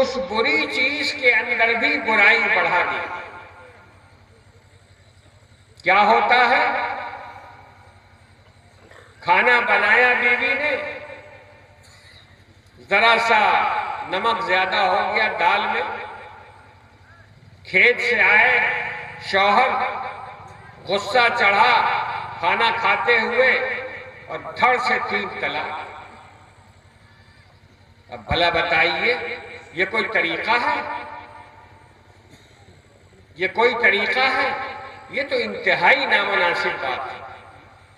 اس بری چیز کے اندر بھی برائی بڑھا دی۔ کیا ہوتا ہے؟ کھانا بنایا بیوی نے، ذرا سا نمک زیادہ ہو گیا دال میں، کھیت سے آئے شوہر، غصہ چڑھا کھانا کھاتے ہوئے اور دھڑ سے 3 طلاق۔ اب بھلا بتائیے یہ کوئی طریقہ ہے؟ یہ کوئی طریقہ ہے؟ یہ تو انتہائی نامناسب بات ہے،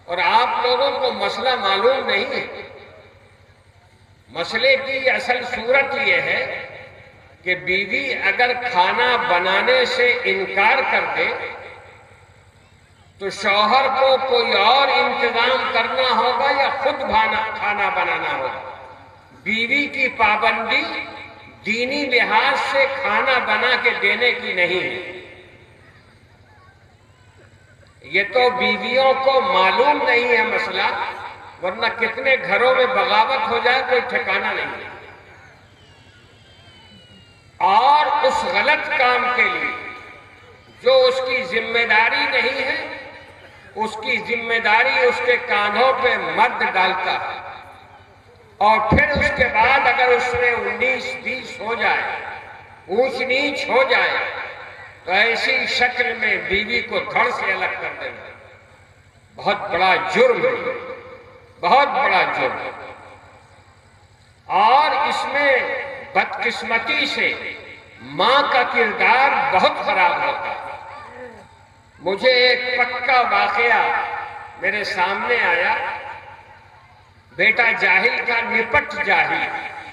اور آپ لوگوں کو مسئلہ معلوم نہیں ہے۔ مسئلے کی اصل صورت یہ ہے کہ بیوی اگر کھانا بنانے سے انکار کر دے تو شوہر کو کوئی اور انتظام کرنا ہوگا یا خود کھانا بنانا ہوگا۔ بیوی کی پابندی دینی لحاظ سے کھانا بنا کے دینے کی نہیں ہے۔ یہ تو بیویوں کو معلوم نہیں ہے مسئلہ، ورنہ کتنے گھروں میں بغاوت ہو جائے کوئی ٹھکانہ نہیں ہے۔ اور اس غلط کام کے لیے جو اس کی ذمہ داری نہیں ہے، اس کی ذمہ داری اس کے کاندھوں پہ مرد ڈالتا ہے، اور پھر اس کے بعد اگر اس میں 19-20 ہو جائے، اونچ نیچ ہو جائے، تو ایسی شکل میں بیوی کو دھڑ سے الگ کر دینا بہت بڑا جرم ہے، بہت بڑا جرم ہے۔ اور اس میں بدقسمتی سے ماں کا کردار بہت خراب ہوتا ہے۔ مجھے ایک پکا واقعہ میرے سامنے آیا، بیٹا جاہل کا نپٹ جاہل،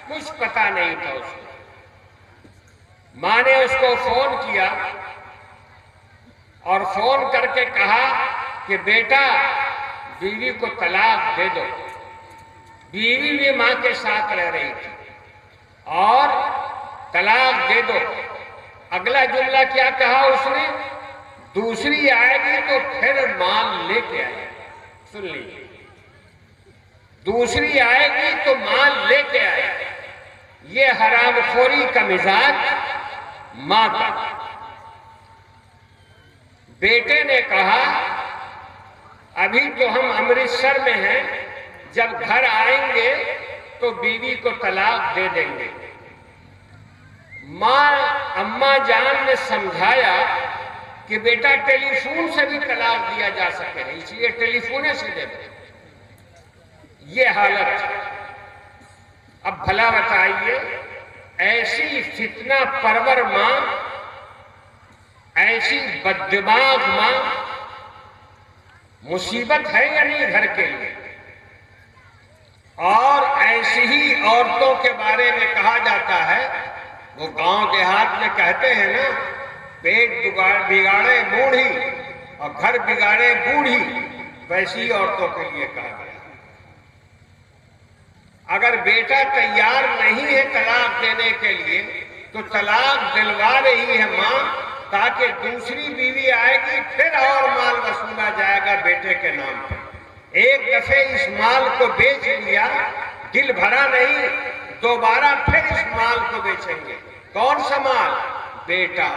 کچھ پتا نہیں تھا اس کو۔ ماں نے اس کو فون کیا اور فون کر کے کہا کہ بیٹا بیوی کو طلاق دے دو۔ بیوی بھی ماں کے ساتھ رہ رہی تھی، اور طلاق دے دو۔ اگلا جملہ کیا کہا اس نے؟ دوسری آئے گی تو پھر مال لے کے آئے گی۔ سن لیجیے، دوسری آئے گی تو مال لے کے آئے گی۔ یہ حرام خوری کا مزاج ماں کا۔ بیٹے نے کہا ابھی تو ہم امرتسر میں ہیں، جب گھر آئیں گے تو بیوی کو طلاق دے دیں گے۔ اماں جان نے سمجھایا کہ بیٹا ٹیلی فون سے بھی طلاق دیا جا سکے، اس لیے ٹیلی فونے سے دے دیں۔ یہ حالت ہے۔ اب بھلا بتائیے، ایسی فتنہ پرور ماں، ایسی بددماغ ماں مصیبت ہے یا نہیں گھر کے لیے؟ اور ایسی ہی عورتوں کے بارے میں کہا جاتا ہے، وہ گاؤں دیہات میں کہتے ہیں نا، پیٹ بگاڑے بوڑھی اور گھر بگاڑے بوڑھی، ویسی عورتوں کے لیے کہا گیا۔ اگر بیٹا تیار نہیں ہے طلاق دینے کے لیے تو طلاق دلوا رہی ہے ماں، تاکہ دوسری بیوی آئے گی پھر اور مال وصولا جائے گا بیٹے کے نام پر۔ ایک دفعہ اس مال کو بیچ لیا، دل بھرا نہیں، دوبارہ پھر اس مال کو بیچیں گے۔ کون سا مال؟ بیٹا۔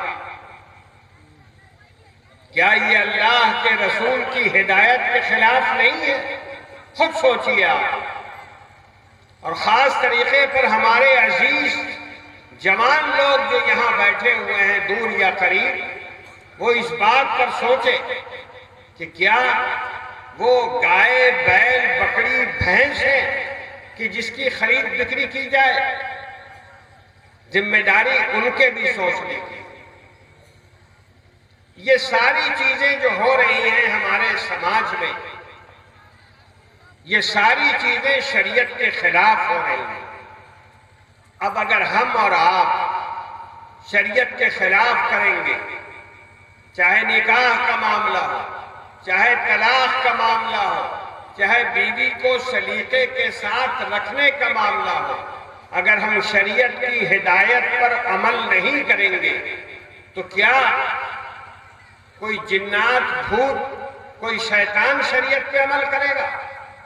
کیا یہ اللہ کے رسول کی ہدایت کے خلاف نہیں ہے؟ خود سوچیے آپ۔ اور خاص طریقے پر ہمارے عزیز جوان لوگ جو یہاں بیٹھے ہوئے ہیں دور یا قریب، وہ اس بات پر سوچے کہ کیا وہ گائے، بیل، بکری، بھینس ہے کہ جس کی خرید بکری کی جائے؟ ذمہ داری ان کے بھی سوچنے کی۔ یہ ساری چیزیں جو ہو رہی ہیں ہمارے سماج میں، یہ ساری چیزیں شریعت کے خلاف ہو رہی ہیں۔ اب اگر ہم اور آپ شریعت کے خلاف کریں گے، چاہے نکاح کا معاملہ ہو، چاہے طلاق کا معاملہ ہو، چاہے بیوی کو سلیقے کے ساتھ رکھنے کا معاملہ ہو، اگر ہم شریعت کی ہدایت پر عمل نہیں کریں گے تو کیا کوئی جنات، بھوت، کوئی شیطان شریعت پہ عمل کرے گا؟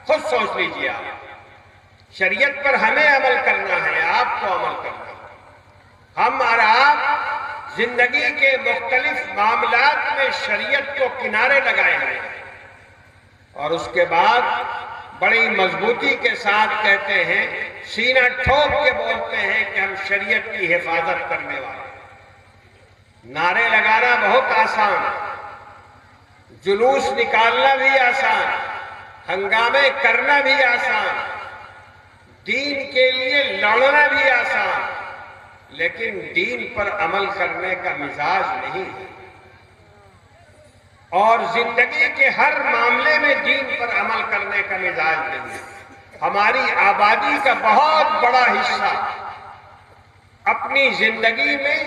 خود سوچ لیجیے آپ۔ شریعت پر ہمیں عمل کرنا ہے، آپ کو عمل کرنا ہے۔ ہم اور آپ زندگی کے مختلف معاملات میں شریعت کو کنارے لگائے ہیں اور اس کے بعد بڑی مضبوطی کے ساتھ کہتے ہیں، سینہ ٹھوک کے بولتے ہیں کہ ہم شریعت کی حفاظت کرنے والے ہیں۔ نعرے لگانا بہت آسان، جلوس نکالنا بھی آسان، ہنگامے کرنا بھی آسان، دین کے لیے لڑنا بھی آسان، لیکن دین پر عمل کرنے کا مزاج نہیں ہے، اور زندگی کے ہر معاملے میں دین پر عمل کرنے کا مزاج نہیں ہے۔ ہماری آبادی کا بہت بڑا حصہ اپنی زندگی میں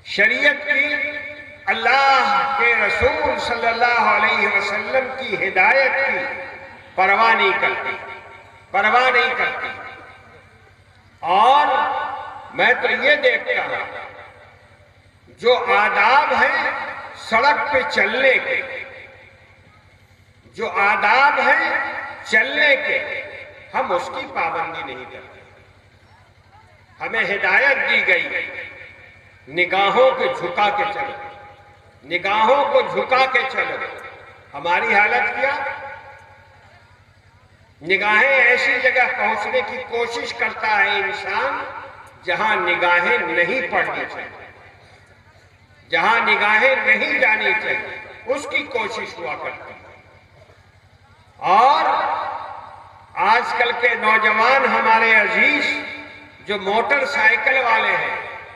شریعت کی، اللہ کے رسول صلی اللہ علیہ وسلم کی ہدایت کی پرواہ نہیں کرتی، اور میں تو یہ دیکھتا ہوں جو آداب ہیں سڑک پہ چلنے کے، جو آداب ہیں چلنے کے، ہم اس کی پابندی نہیں کرتے۔ ہمیں ہدایت دی گئی نگاہوں کو جھکا کے چلو، نگاہوں کو جھکا کے چلو۔ ہماری حالت کیا؟ نگاہیں ایسی جگہ پہنچنے کی کوشش کرتا ہے انسان جہاں نگاہیں نہیں پڑنی چاہیے، جہاں نگاہیں نہیں جانی چاہیے، اس کی کوشش ہوا کرتی ہے۔ اور آج کل کے نوجوان ہمارے عزیز جو موٹر سائیکل والے ہیں،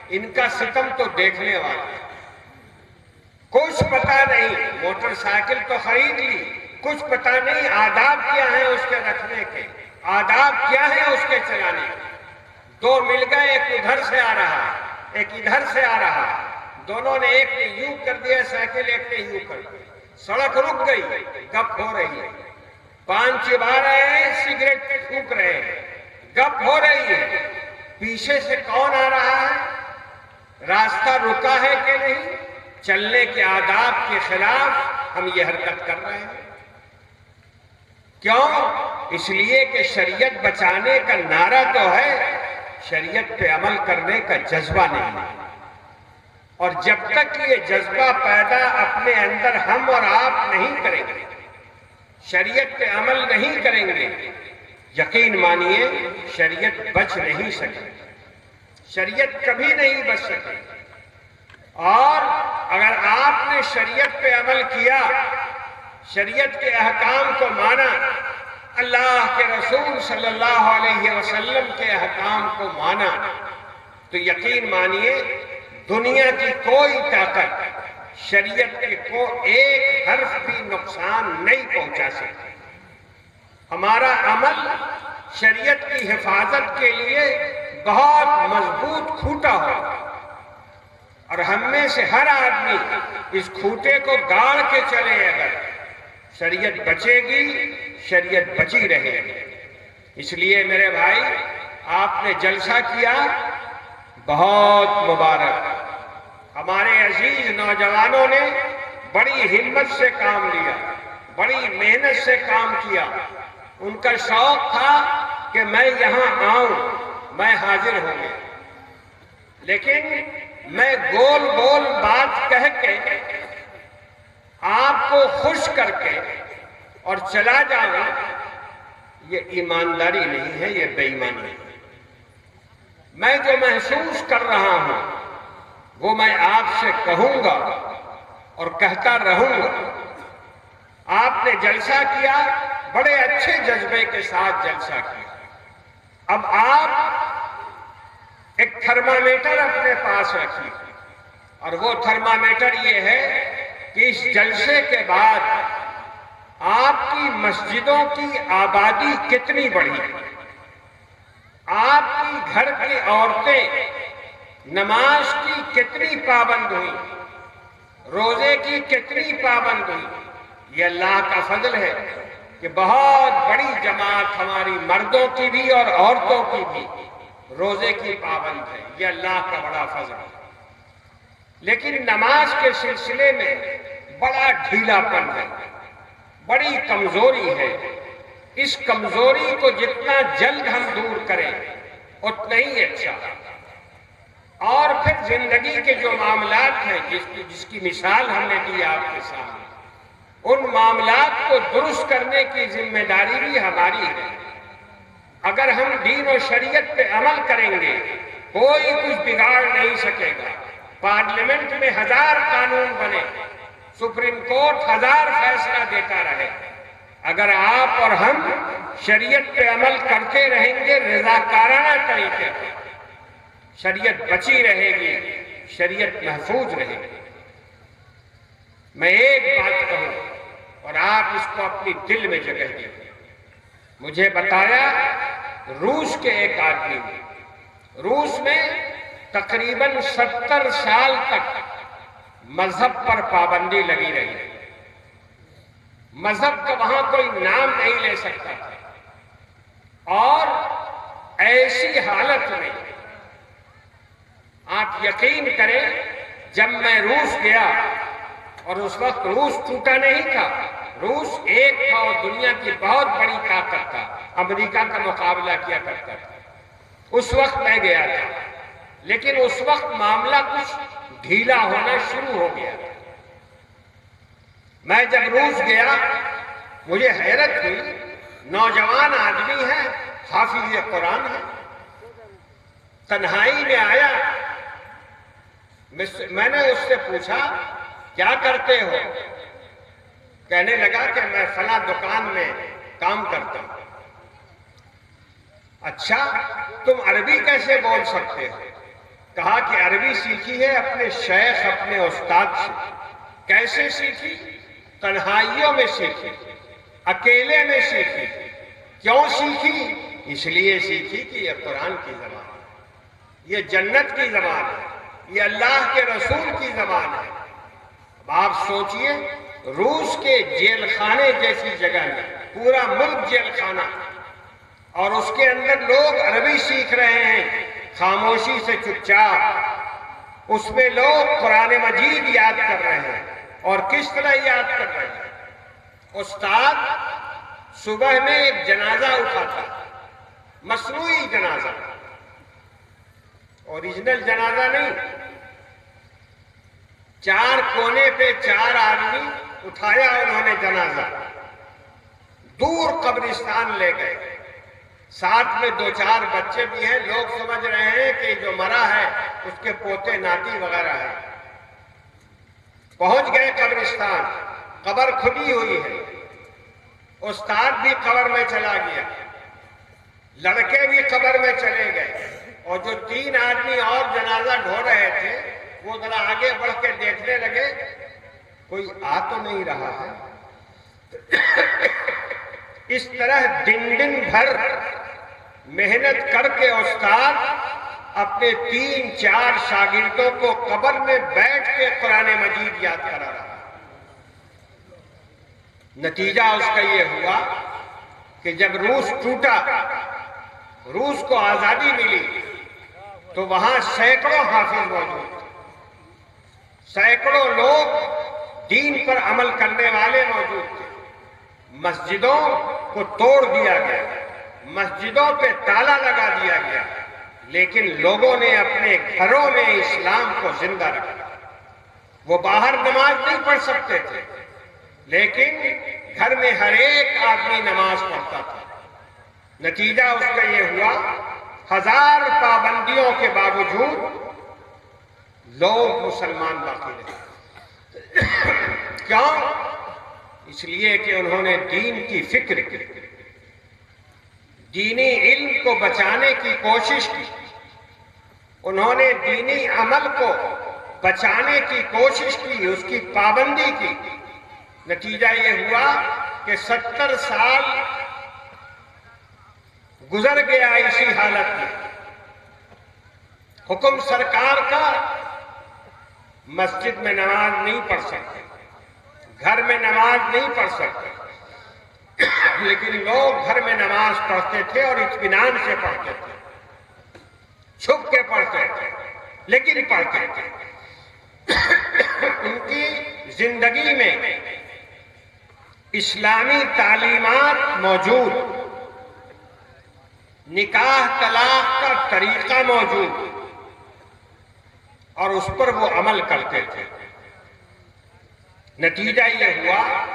ان کا ستم تو دیکھنے والا ہے۔ کچھ پتہ نہیں، موٹر سائیکل تو خرید لی، کچھ پتہ نہیں آداب کیا ہیں اس کے رکھنے کے، آداب کیا ہیں اس کے چلانے کے۔ دو مل گئے، ایک ادھر سے آ رہا ہے، ایک ادھر سے آ رہا ہے، دونوں نے ایک نے یوں کر دیا سائیکل، ایک نے یوں کر دیا، سڑک رک گئی، گپ ہو رہی ہے، پان چبا رہے ہیں، سگریٹ پھونک رہے ہیں، گپ ہو رہی ہے، پیچھے سے کون آ رہا ہے، راستہ رکا ہے کہ نہیں، چلنے کے آداب کے خلاف ہم یہ حرکت کر رہے ہیں۔ کیوں؟ اس لیے کہ شریعت بچانے کا نعرہ تو ہے، شریعت پہ عمل کرنے کا جذبہ نہیں ہے، اور جب تک یہ جذبہ پیدا اپنے اندر ہم اور آپ نہیں کریں گے، شریعت پہ عمل نہیں کریں گے، یقین مانیے شریعت بچ نہیں سکے، شریعت کبھی نہیں بچ سکے۔ اور اگر آپ نے شریعت پہ عمل کیا، شریعت کے احکام کو مانا، اللہ کے رسول صلی اللہ علیہ وسلم کے احکام کو مانا، تو یقین مانیے دنیا کی کوئی طاقت شریعت کے کو ایک حرف بھی نقصان نہیں پہنچا سکتی۔ ہمارا عمل شریعت کی حفاظت کے لیے بہت مضبوط کھوٹا ہوگا، اور ہم میں سے ہر آدمی اس کھوٹے کو گاڑ کے چلے، اگر شریعت بچے گی، شریعت بچی رہے گی۔ اس لیے میرے بھائی، آپ نے جلسہ کیا، بہت مبارک۔ ہمارے عزیز نوجوانوں نے بڑی ہمت سے کام لیا، بڑی محنت سے کام کیا۔ ان کا شوق تھا کہ میں یہاں آؤں، میں حاضر ہوں گا، لیکن میں گول گول بات کہہ کے آپ کو خوش کر کے اور چلا جاؤں، یہ ایمانداری نہیں ہے، یہ بے ایمانی ہے۔ میں جو محسوس کر رہا ہوں وہ میں آپ سے کہوں گا اور کہتا رہوں گا۔ آپ نے جلسہ کیا، بڑے اچھے جذبے کے ساتھ جلسہ کیا۔ اب آپ ایک تھرمامیٹر اپنے پاس رکھیے، اور وہ تھرمامیٹر یہ ہے کہ اس جلسے کے بعد آپ کی مسجدوں کی آبادی کتنی بڑھی، آپ کی گھر کی عورتیں نماز کی کتنی پابند ہوئی، روزے کی کتنی پابند ہوئی۔ یہ اللہ کا فضل ہے کہ بہت بڑی جماعت ہماری مردوں کی بھی اور عورتوں کی بھی روزے کی پابند ہے، یہ اللہ کا بڑا فضل ہے۔ لیکن نماز کے سلسلے میں بڑا ڈھیلا پن ہے، بڑی کمزوری ہے۔ اس کمزوری کو جتنا جلد ہم دور کریں اتنا ہی اچھا۔ اور پھر زندگی کے جو معاملات ہیں جس کی مثال ہم نے دی آپ کے سامنے، ان معاملات کو درست کرنے کی ذمہ داری بھی ہماری ہے۔ اگر ہم دین و شریعت پہ عمل کریں گے کوئی کچھ بگاڑ نہیں سکے گا۔ پارلیمنٹ میں 1000 قانون بنے، سپریم کورٹ 1000 فیصلہ دیتا رہے، اگر آپ اور ہم شریعت پہ عمل کرتے رہیں گے رضاکارانہ طریقے سے، شریعت بچی رہے گی، شریعت محفوظ رہے گی۔ میں ایک بات کہوں اور آپ اس کو اپنی دل میں جگہ دیجیے۔ مجھے بتایا روس کے ایک آدمی نے، روس میں تقریباً 70 سال تک مذہب پر پابندی لگی رہی، مذہب کا وہاں کوئی نام نہیں لے سکتا تھا، اور ایسی حالت میں آپ یقین کریں جب میں روس گیا، اور اس وقت روس ٹوٹا نہیں تھا، روس ایک تھا اور دنیا کی بہت بڑی طاقت تھا، امریکہ کا مقابلہ کیا کرتا تھا، اس وقت میں گیا تھا، لیکن اس وقت معاملہ کچھ ڈھیلا ہونا شروع ہو گیا۔ میں جب روس گیا مجھے حیرت ہوئی، نوجوان آدمی ہے، حافظ قرآن ہے، تنہائی میں آیا، میں نے اس سے پوچھا کیا کرتے ہو؟ کہنے لگا کہ میں فلاں دکان میں کام کرتا ہوں۔ اچھا تم عربی کیسے بول سکتے ہو؟ کہا کہ عربی سیکھی ہے اپنے شیخ، اپنے استاد سے۔ کیسے سیکھی؟ تنہائیوں میں سیکھی، اکیلے میں سیکھی۔ کیوں سیکھی؟ اس لیے سیکھی کہ یہ قرآن کی زبان ہے، یہ جنت کی زبان ہے، یہ اللہ کے رسول کی زبان ہے۔ اب آپ سوچئے روس کے جیل خانے جیسی جگہ میں، پورا ملک جیل خانہ، اور اس کے اندر لوگ عربی سیکھ رہے ہیں خاموشی سے، چپ چاپ، اس میں لوگ قرآن مجید یاد کر رہے ہیں، اور کس طرح یاد کر رہے ہیں؟ استاد صبح میں ایک جنازہ اٹھاتا، مصنوعی جنازہ، اوریجنل جنازہ نہیں، 4 کونے پہ 4 آدمی اٹھایا انہوں نے جنازہ، دور قبرستان لے گئے، ساتھ میں 2-4 بچے بھی ہیں، لوگ سمجھ رہے ہیں کہ جو مرا ہے اس کے پوتے ناتی وغیرہ ہیں۔ پہنچ گئے قبرستان، قبر کھلی ہوئی ہے، استاد بھی قبر میں چلا گیا، لڑکے بھی قبر میں چلے گئے، اور جو 3 آدمی اور جنازہ ڈھو رہے تھے وہ ذرا آگے بڑھ کے دیکھنے لگے، کوئی آ تو نہیں رہا ہے۔ اس طرح دن بھر محنت کر کے استاد اپنے 3-4 شاگردوں کو قبر میں بیٹھ کے قرآن مجید یاد کرا رہا۔ نتیجہ اس کا یہ ہوا کہ جب روس ٹوٹا، روس کو آزادی ملی، تو وہاں سینکڑوں حافظ موجود تھے، سینکڑوں لوگ دین پر عمل کرنے والے موجود تھے۔ مسجدوں کو توڑ دیا گیا، مسجدوں پہ تالا لگا دیا گیا، لیکن لوگوں نے اپنے گھروں میں اسلام کو زندہ رکھا۔ وہ باہر نماز نہیں پڑھ سکتے تھے، لیکن گھر میں ہر ایک آدمی نماز پڑھتا تھا۔ نتیجہ اس کا یہ ہوا، 1000 پابندیوں کے باوجود لوگ مسلمان باقی رہے۔ کیوں؟ اس لیے کہ انہوں نے دین کی فکر کی، دینی علم کو بچانے کی کوشش کی، انہوں نے دینی عمل کو بچانے کی کوشش کی، اس کی پابندی کی۔ نتیجہ یہ ہوا کہ 70 سال گزر گیا اسی حالت میں۔ حکم سرکار کا مسجد میں نماز نہیں پڑھ سکتے، گھر میں نماز نہیں پڑھ سکتے، لیکن لوگ گھر میں نماز پڑھتے تھے اور اطمینان سے پڑھتے تھے، چھپ کے پڑھتے تھے، لیکن پڑھتے تھے۔ ان کی زندگی میں اسلامی تعلیمات موجود، نکاح طلاق کا طریقہ موجود، اور اس پر وہ عمل کرتے تھے۔ نتیجہ یہ ہوا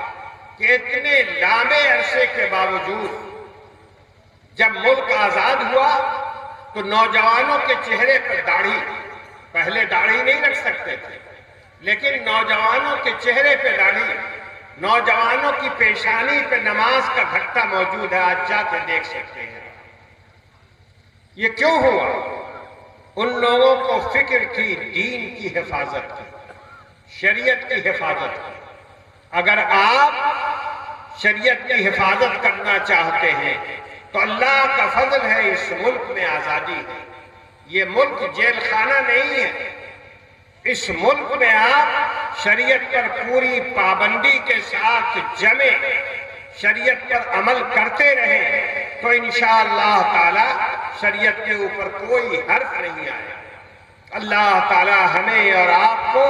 کہ اتنے لمبے عرصے کے باوجود جب ملک آزاد ہوا تو نوجوانوں کے چہرے پر داڑھی، پہلے داڑھی نہیں رکھ سکتے تھے، لیکن نوجوانوں کے چہرے پہ داڑھی، نوجوانوں کی پیشانی پہ نماز کا گھٹا موجود ہے، آج جا کے دیکھ سکتے ہیں۔ یہ کیوں ہوا؟ ان لوگوں کو فکر تھی دین کی حفاظت کی، شریعت کی حفاظت کی۔ اگر آپ شریعت کی حفاظت کرنا چاہتے ہیں تو اللہ کا فضل ہے، اس ملک میں آزادی ہے۔ یہ ملک جیل خانہ نہیں ہے۔ اس ملک میں آپ شریعت پر پوری پابندی کے ساتھ جمیں، شریعت پر عمل کرتے رہیں تو انشاءاللہ تعالی شریعت کے اوپر کوئی حرف نہیں آئے۔ اللہ تعالی ہمیں اور آپ کو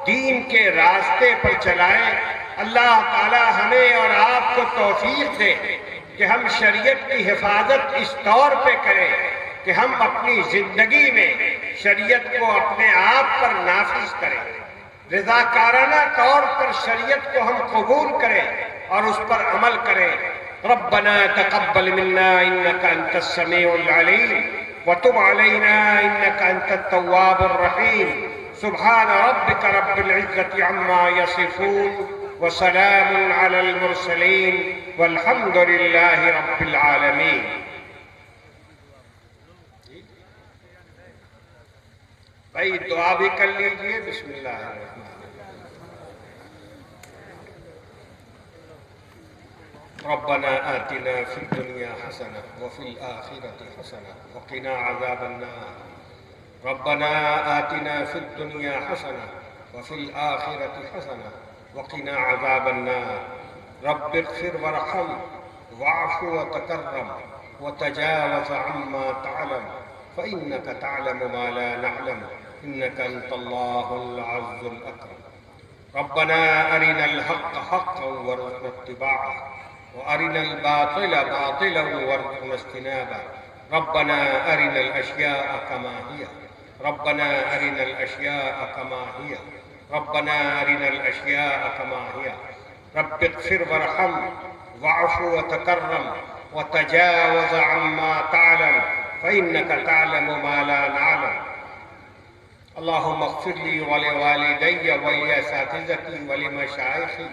دین کے راستے پر چلائے۔ اللہ تعالی ہمیں اور آپ کو توفیق دے کہ ہم شریعت کی حفاظت اس طور پہ کریں کہ ہم اپنی زندگی میں شریعت کو اپنے آپ پر نافذ کریں، رضاکارانہ طور پر شریعت کو ہم قبول کریں اور اس پر عمل کریں۔ ربنا تقبل منا انك انت السميع العليم وتب علينا انك انت التواب الرحيم سبحان ربك رب العزة عما يصفون وسلام على المرسلين والحمد لله رب العالمين۔ بھائی دعا بھی کر لیجئے۔ بسم اللہ الرحمن ربنا آتنا في الدنيا حسنة وفي الآخرة حسنة وقنا عذاب النار ربنا آتنا في الدنيا حسنة وفي الآخرة حسنة وقنا عذاب النار رب اغفر وارحم واعف وتكرم وتجاوز عما تعلم فإنك تعلم ما لا نعلم إنك أنت الله العز الأكرم ربنا أرنا الحق حقا وارزقنا اتباعه وأرنا الباطل باطلا وارزقنا اجتنابه ربنا أرنا الأشياء كما هي ربنا أرنا الأشياء كما هي ربنا أرنا الأشياء كما هي رب اغفر وارحم واعف وتكرم وتجاوز عما تعلم فإنك تعلم ما لا نعلم اللهم اغفر لي ولوالدي ولأساتذتي ولمشايخي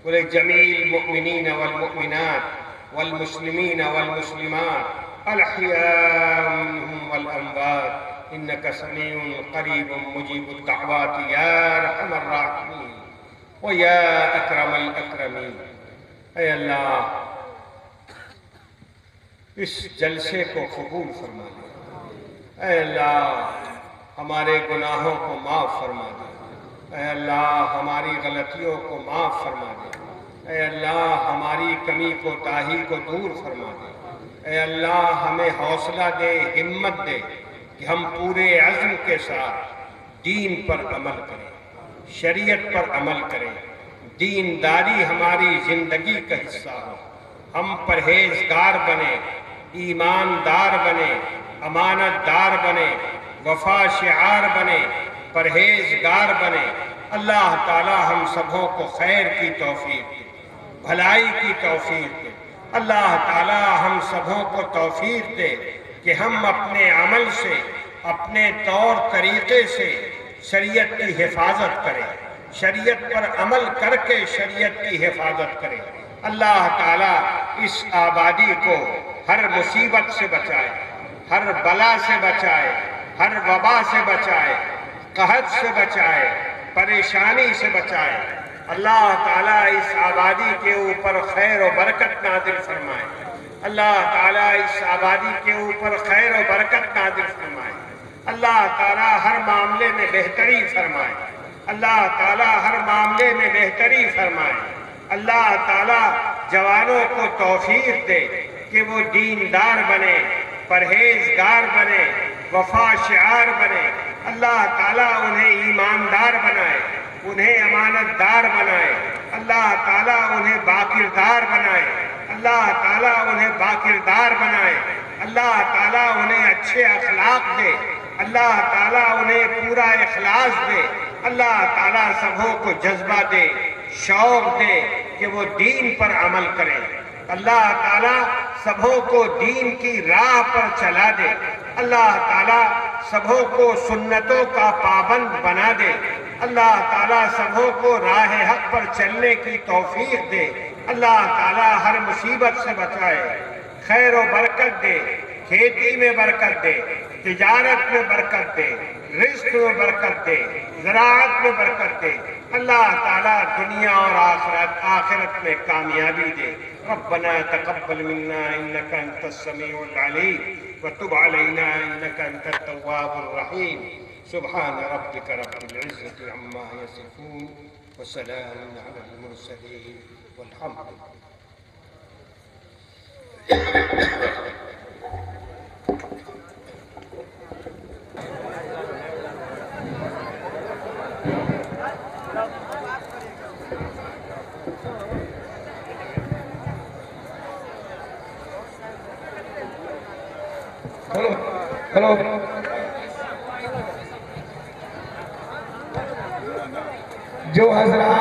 ولجميع المؤمنين والمؤمنات والمسلمين والمسلمات الأحياء منهم والأموات إنك سميع قريب مجيب الدعوات يا أرحم الراحمين ويا أكرم الأكرمين۔ اے اللہ اس جلسے کو قبول فرما دے۔ اے اللہ ہمارے گناہوں کو معاف فرما دے۔ اے اللہ ہماری غلطیوں کو معاف فرما دے۔ اے اللہ ہماری کمی کوتاہی کو دور فرما دے۔ اے اللہ ہمیں حوصلہ دے، ہمت دے کہ ہم پورے عزم کے ساتھ دین پر عمل کریں، شریعت پر عمل کریں، دینداری ہماری زندگی کا حصہ ہو، ہم پرہیزگار بنیں، ایماندار بنیں، امانت دار بنیں، وفا شعار بنیں، پرہیزگار بنیں۔ اللہ تعالی ہم سبوں کو خیر کی توفیق دے، بھلائی کی توفیق دے۔ اللہ تعالی ہم سبوں کو توفیق دے کہ ہم اپنے عمل سے، اپنے طور طریقے سے شریعت کی حفاظت کریں، شریعت پر عمل کر کے شریعت کی حفاظت کریں۔ اللہ تعالی اس آبادی کو ہر مصیبت سے بچائے، ہر بلا سے بچائے، ہر وبا سے بچائے، قحط سے بچائے، پریشانی سے بچائے۔ اللہ تعالیٰ اس آبادی کے اوپر خیر و برکت نازل فرمائے۔ اللہ تعالیٰ اس آبادی کے اوپر خیر و برکت نازل فرمائے۔ اللہ تعالیٰ ہر معاملے میں بہتری فرمائے۔ اللہ تعالیٰ ہر معاملے میں بہتری فرمائے۔ اللہ تعالیٰ جوانوں کو توفیق دے کہ وہ دیندار بنے، پرہیزگار بنے، وفا شعار بنے۔ اللہ تعالیٰ انہیں ایماندار بنائے، انہیں امانت دار بنائے۔ اللہ تعالیٰ انہیں باکردار بنائے۔ اللہ تعالیٰ انہیں باکردار بنائے۔ اللہ تعالیٰ انہیں اچھے اخلاق دے، اللہ تعالیٰ انہیں پورا اخلاص دے، اللہ تعالیٰ سبوں کو جذبہ دے، شوق دے کہ وہ دین پر عمل کریں، اللہ تعالیٰ سبوں کو دین کی راہ پر چلا دے، اللہ تعالیٰ سبوں کو سنتوں کا پابند بنا دے، اللہ تعالیٰ سبوں کو راہ حق پر چلنے کی توفیق دے، اللہ تعالیٰ ہر مصیبت سے بچائے، خیر و برکت دے، کھیتی میں برکت دے، تجارت میں برکت دے، رزق میں برکت دے، زراعت میں برکت دے، اللہ تعالیٰ دنیا اور آخرت میں کامیابی دے۔ ربنا تقبل منا انك انت السميع العليم وتب علينا انك انت التواب الرحيم سبحان ربك رب العزة عما يصفون وسلام على المرسلين والحمد لله۔ ہلو جو حضرات